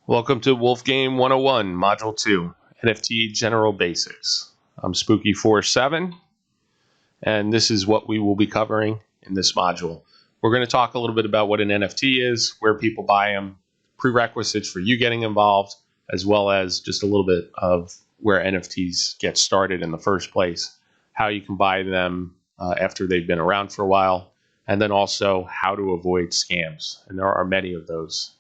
Welcome to Wolf Game 101, Module 2, NFT General Basics. I'm Spooky47, and this is what we will be covering in this module. We're going to talk a little bit about what an NFT is, where people buy them, prerequisites for you getting involved, as well as just a little bit of where NFTs get started in the first place, how you can buy them after they've been around for a while, and then also how to avoid scams. And there are many of those.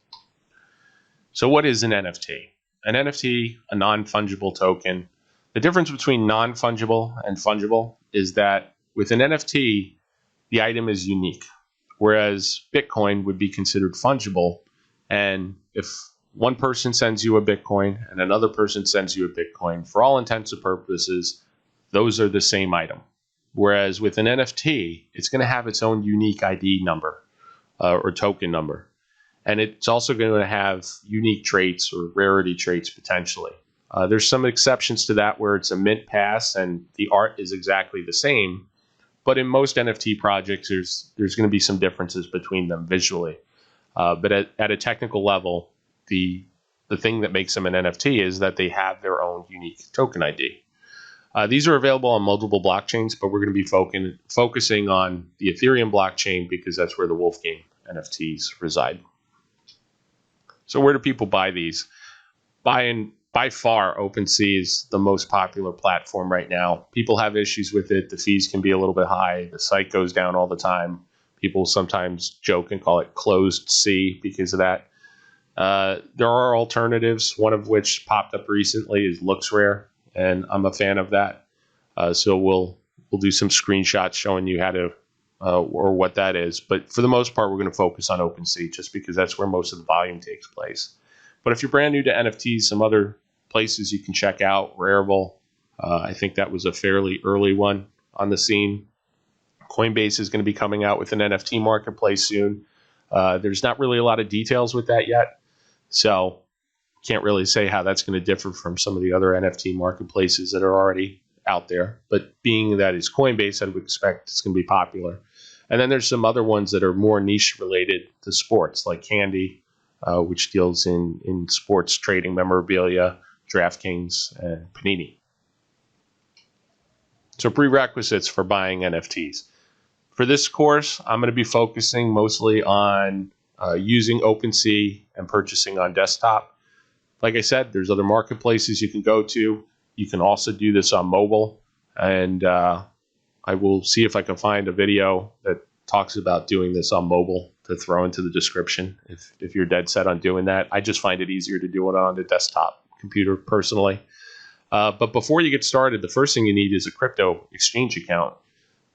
So what is an NFT? An NFT, a non-fungible token. The difference between non-fungible and fungible is that with an NFT, the item is unique, whereas Bitcoin would be considered fungible. And if one person sends you a Bitcoin and another person sends you a Bitcoin, for all intents and purposes, those are the same item. Whereas with an NFT, it's going to have its own unique ID number or token number. And it's also going to have unique traits or rarity traits potentially. There's some exceptions to that where it's a mint pass and the art is exactly the same. But in most NFT projects, there's going to be some differences between them visually. But at a technical level, the thing that makes them an NFT is that they have their own unique token ID. These are available on multiple blockchains, but we're going to be focusing on the Ethereum blockchain because that's where the Wolf Game NFTs reside. So where do people buy these? By far, OpenSea is the most popular platform right now. People have issues with it. The fees can be a little bit high. The site goes down all the time. People sometimes joke and call it closed sea because of that. There are alternatives, one of which popped up recently is LooksRare, and I'm a fan of that. So we'll do some screenshots showing you how to or what that is. But for the most part, we're going to focus on OpenSea just because that's where most of the volume takes place. But if you're brand new to NFTs, some other places you can check out, Rarible. I think that was a fairly early one on the scene. Coinbase is going to be coming out with an NFT marketplace soon. There's not really a lot of details with that yet, so can't really say how that's going to differ from some of the other NFT marketplaces that are already out there. But being that it's Coinbase, I would expect it's going to be popular. And then there's some other ones that are more niche related to sports, like Candy, which deals in sports trading memorabilia, DraftKings, and Panini. So prerequisites for buying NFTs. For this course, I'm going to be focusing mostly on using OpenSea and purchasing on desktop. Like I said, there's other marketplaces you can go to. You can also do this on mobile, and I will see if I can find a video that talks about doing this on mobile to throw into the description if you're dead set on doing that. I just find it easier to do it on the desktop computer personally. But before you get started, the first thing you need is a crypto exchange account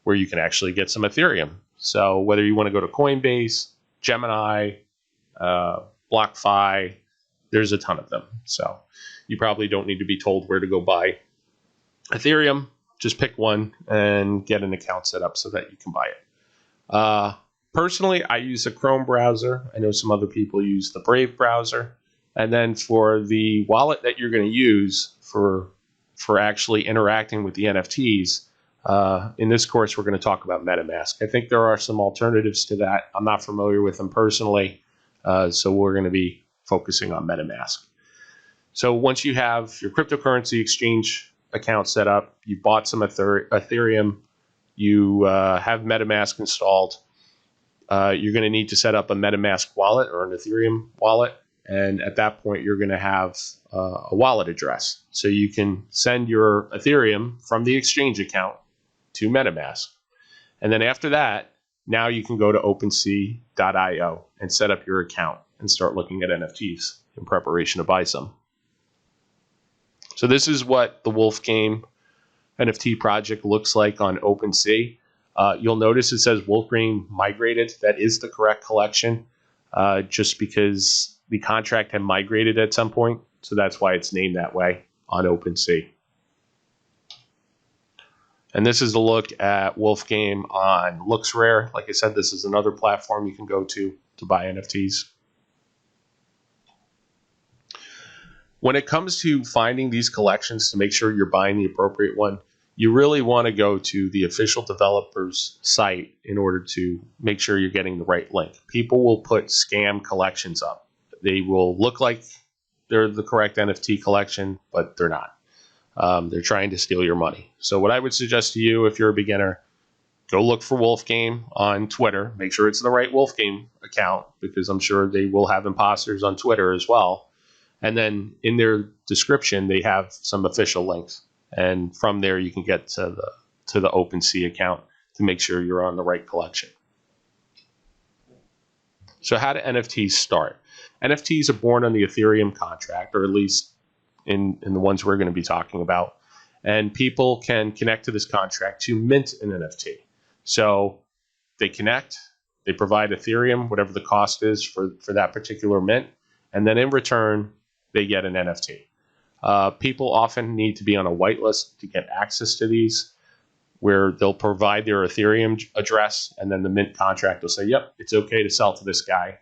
where you can actually get some Ethereum. So whether you want to go to Coinbase, Gemini, BlockFi, there's a ton of them. So you probably don't need to be told where to go buy Ethereum. Just pick one and get an account set up so that you can buy it. Personally, I use a Chrome browser. I know some other people use the Brave browser. And then for the wallet that you're going to use for actually interacting with the NFTs, in this course, we're going to talk about MetaMask. I think there are some alternatives to that. I'm not familiar with them personally, so we're going to be focusing on MetaMask. So once you have your cryptocurrency exchange account set up, you bought some Ethereum, you have MetaMask installed, you're going to need to set up a MetaMask wallet or an Ethereum wallet. And at that point, you're going to have a wallet address. So you can send your Ethereum from the exchange account to MetaMask. And then after that, now you can go to OpenSea.io and set up your account and start looking at NFTs in preparation to buy some. So this is what the Wolf Game NFT project looks like on OpenSea. You'll notice it says Wolf Game migrated. That is the correct collection, just because the contract had migrated at some point. So that's why it's named that way on OpenSea. And this is a look at Wolf Game on LooksRare. Like I said, this is another platform you can go to buy NFTs. When it comes to finding these collections to make sure you're buying the appropriate one, you really want to go to the official developer's site in order to make sure you're getting the right link. People will put scam collections up. They will look like they're the correct NFT collection, but they're not. They're trying to steal your money. So what I would suggest to you, if you're a beginner, go look for Wolf Game on Twitter. Make sure it's the right Wolf Game account, because I'm sure they will have imposters on Twitter as well. And then in their description, they have some official links. And from there, you can get to the OpenSea account to make sure you're on the right collection. So how do NFTs start? NFTs are born on the Ethereum contract, or at least in the ones we're going to be talking about. And people can connect to this contract to mint an NFT. So they connect, they provide Ethereum, whatever the cost is for that particular mint, and then in return, they get an NFT. People often need to be on a whitelist to get access to these, where they'll provide their Ethereum address, and then the mint contract will say, yep, it's okay to sell to this guy.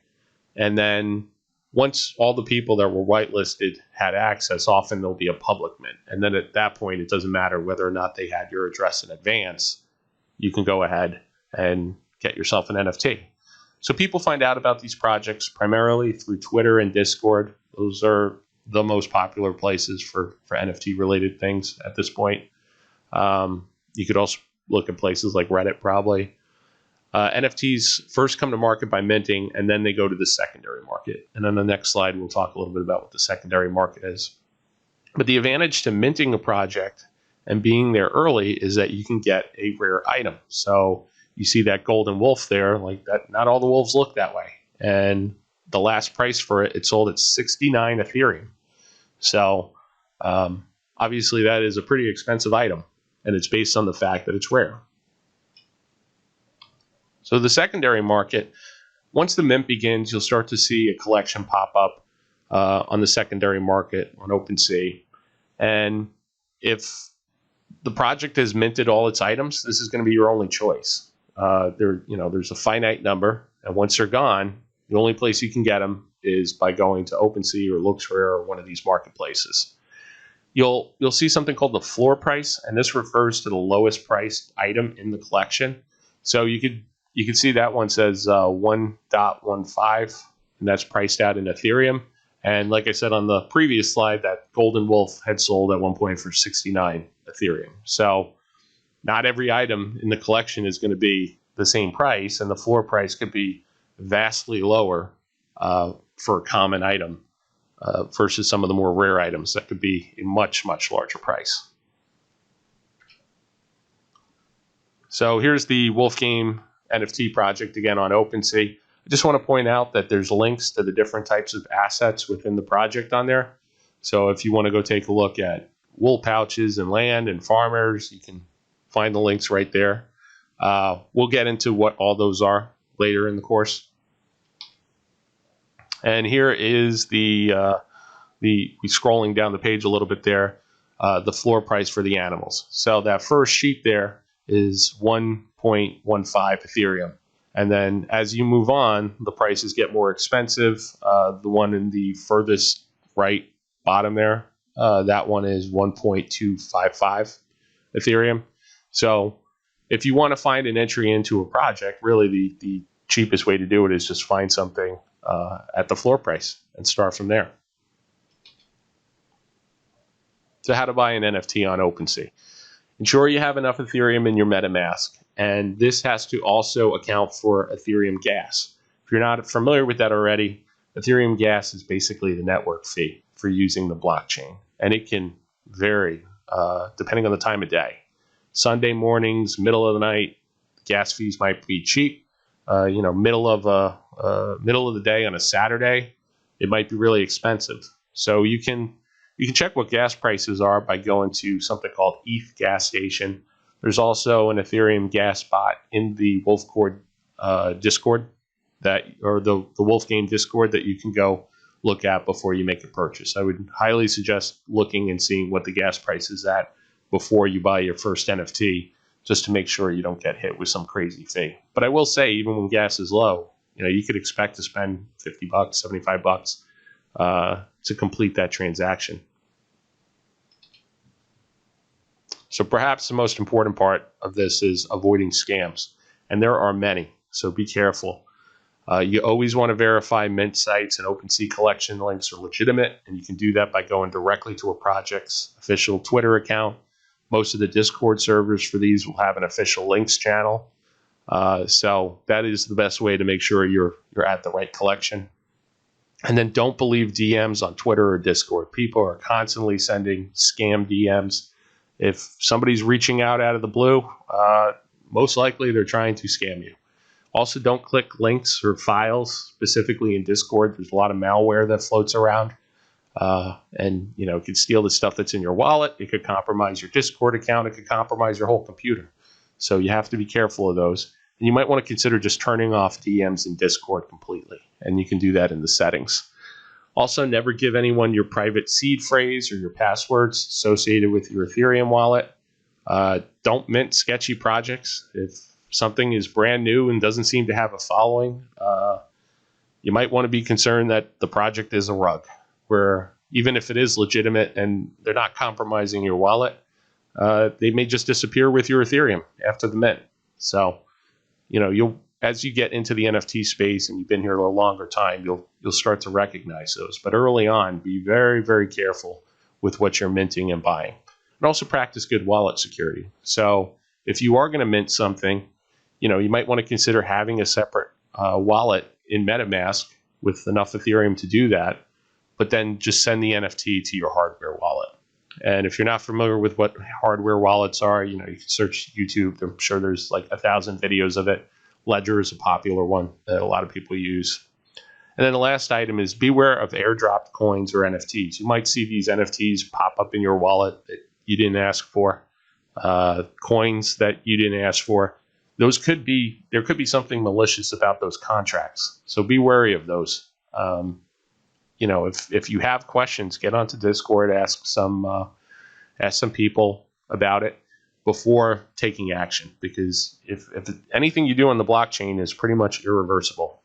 And then once all the people that were whitelisted had access, often there'll be a public mint. And then at that point, it doesn't matter whether or not they had your address in advance. You can go ahead and get yourself an NFT. So people find out about these projects primarily through Twitter and Discord. Those are the most popular places for NFT related things at this point. You could also look at places like Reddit probably. NFTs first come to market by minting, and then they go to the secondary market. And on the next slide, we'll talk a little bit about what the secondary market is. But the advantage to minting a project and being there early is that you can get a rare item. So you see that golden wolf there, like that. Not all the wolves look that way. And the last price for it sold at 69 Ethereum. So obviously that is a pretty expensive item, and it's based on the fact that it's rare. So the secondary market, once the mint begins, you'll start to see a collection pop up on the secondary market on OpenSea. And if the project has minted all its items, this is going to be your only choice. There's a finite number, and once they're gone, the only place you can get them is by going to OpenSea or LooksRare or one of these marketplaces. You'll see something called the floor price, and this refers to the lowest priced item in the collection. So you could see that one says 1.15, and that's priced out in Ethereum. And like I said on the previous slide, that golden wolf had sold at one point for 69 Ethereum. So not every item in the collection is going to be the same price, and the floor price could be vastly lower for a common item versus some of the more rare items that could be a much, much larger price. So here's the Wolf Game NFT project again on OpenSea. I just want to point out that there's links to the different types of assets within the project on there. So if you want to go take a look at wool pouches and land and farmers, you can find the links right there. We'll get into what all those are later in the course. And here is scrolling down the page a little bit there, the floor price for the animals. So that first sheet there is 1.15 Ethereum. And then as you move on, the prices get more expensive. The one in the furthest right bottom there, that one is 1.255 Ethereum. So if you want to find an entry into a project, really the cheapest way to do it is just find something at the floor price and start from there. So how to buy an NFT on OpenSea. Ensure you have enough Ethereum in your MetaMask, and this has to also account for Ethereum gas. If you're not familiar with that already, Ethereum gas is basically the network fee for using the blockchain, and it can vary depending on the time of day. Sunday mornings, middle of the night, gas fees might be cheap. Middle of the day on a Saturday, it might be really expensive. So you can check what gas prices are by going to something called ETH Gas Station. There's also an Ethereum gas bot in the Wolfcord Discord or the Wolf Game Discord that you can go look at before you make a purchase. I would highly suggest looking and seeing what the gas price is at before you buy your first NFT, just to make sure you don't get hit with some crazy fee. But I will say, even when gas is low, you could expect to spend $50, $75 to complete that transaction. So perhaps the most important part of this is avoiding scams, and there are many, so be careful. You always want to verify mint sites and OpenSea collection links are legitimate, and you can do that by going directly to a project's official Twitter account. Most of the Discord servers for these will have an official links channel. So that is the best way to make sure you're at the right collection. And then don't believe DMs on Twitter or Discord. People are constantly sending scam DMs. If somebody's reaching out of the blue, most likely they're trying to scam you. Also, don't click links or files specifically in Discord. There's a lot of malware that floats around. And it could steal the stuff that's in your wallet. It could compromise your Discord account. It could compromise your whole computer. So you have to be careful of those. And you might want to consider just turning off DMs in Discord completely. And you can do that in the settings. Also, never give anyone your private seed phrase or your passwords associated with your Ethereum wallet. Don't mint sketchy projects. If something is brand new and doesn't seem to have a following, you might want to be concerned that the project is a rug, where even if it is legitimate and they're not compromising your wallet, they may just disappear with your Ethereum after the mint. So, as you get into the NFT space and you've been here a longer time, you'll start to recognize those. But early on, be very, very careful with what you're minting and buying. And also practice good wallet security. So if you are going to mint something, you might want to consider having a separate wallet in MetaMask with enough Ethereum to do that, but then just send the NFT to your hardware wallet. And if you're not familiar with what hardware wallets are, you can search YouTube. I'm sure there's like 1,000 videos of it. Ledger is a popular one that a lot of people use. And then the last item is beware of airdropped coins or NFTs. You might see these NFTs pop up in your wallet that you didn't ask for, coins that you didn't ask for. There could be something malicious about those contracts. So be wary of those. If you have questions, get onto Discord, ask some people about it before taking action, because if anything you do on the blockchain is pretty much irreversible.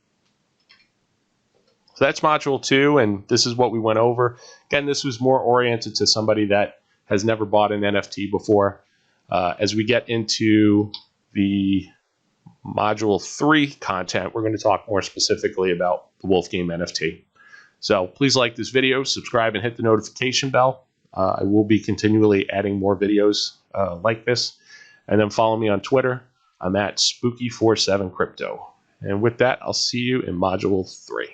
So that's module 2, and this is what we went over. Again, this was more oriented to somebody that has never bought an NFT before. As we get into the module 3 content, we're going to talk more specifically about the Wolf Game NFT. So please like this video, subscribe, and hit the notification bell. I will be continually adding more videos like this. And then follow me on Twitter. I'm at Spooky47Crypto. And with that, I'll see you in module 3.